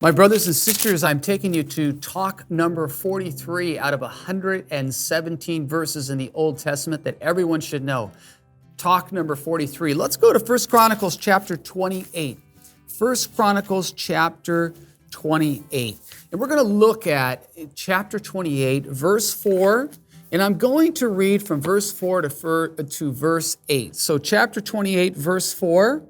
My brothers and sisters, I'm taking you to talk number 43 out of 117 verses in the Old Testament that everyone should know. Talk number 43. Let's go to 1 Chronicles chapter 28. 1 Chronicles chapter 28. And we're going to look at chapter 28, verse 4. And I'm going to read from verse 4 to verse 8. So chapter 28, verse 4.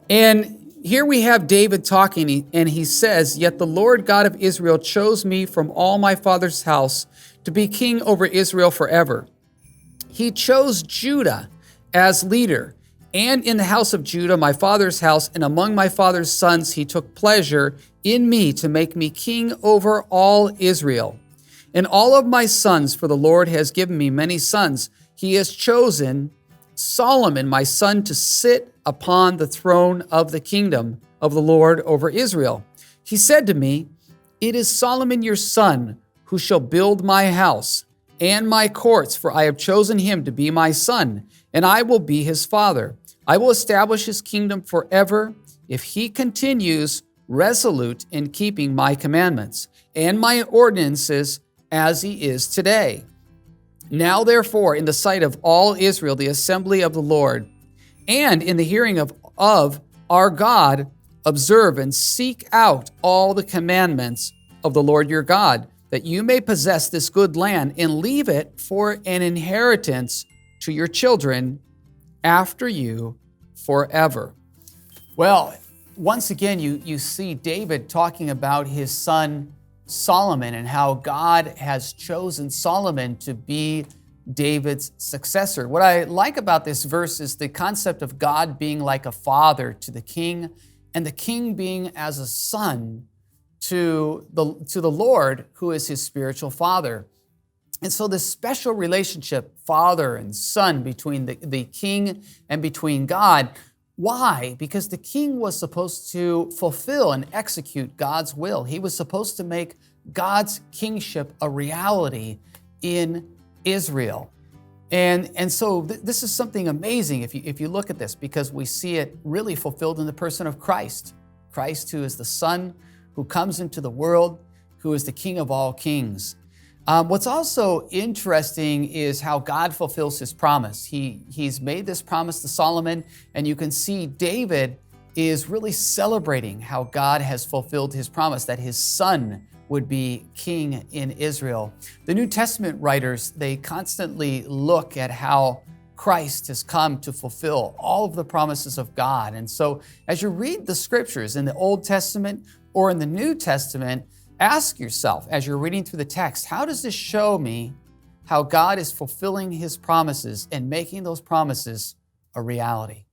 And here we have David talking, and he says, "Yet the Lord God of Israel chose me from all my father's house to be king over Israel forever. He chose Judah as leader, and in the house of Judah, my father's house, and among my father's sons, he took pleasure in me to make me king over all Israel. And all of my sons, for the Lord has given me many sons, he has chosen Solomon, my son, to sit upon the throne of the kingdom of the Lord over Israel. He said to me, 'It is Solomon your son who shall build my house and my courts, for I have chosen him to be my son, and I will be his father. I will establish his kingdom forever if he continues resolute in keeping my commandments and my ordinances as he is today. Now, therefore, in the sight of all Israel, the assembly of the Lord, and in the hearing of our God, observe and seek out all the commandments of the Lord your God, that you may possess this good land and leave it for an inheritance to your children after you forever.'" Well, once again, you see David talking about his son Solomon and how God has chosen Solomon to be David's successor. What I like about this verse is the concept of God being like a father to the king, and the king being as a son to the Lord, who is his spiritual father. And so this special relationship, father and son, between the king and between God. Why? Because the king was supposed to fulfill and execute God's will. He was supposed to make God's kingship a reality in Israel. And so this is something amazing if you look at this, because we see it really fulfilled in the person of Christ. Christ, who is the Son, who comes into the world, who is the King of all kings. What's also interesting is how God fulfills his promise. He's made this promise to Solomon, and you can see David is really celebrating how God has fulfilled his promise, that his son would be king in Israel. The New Testament writers, they constantly look at how Christ has come to fulfill all of the promises of God. And so as you read the scriptures in the Old Testament or in the New Testament, ask yourself, as you're reading through the text, how does this show me how God is fulfilling his promises and making those promises a reality?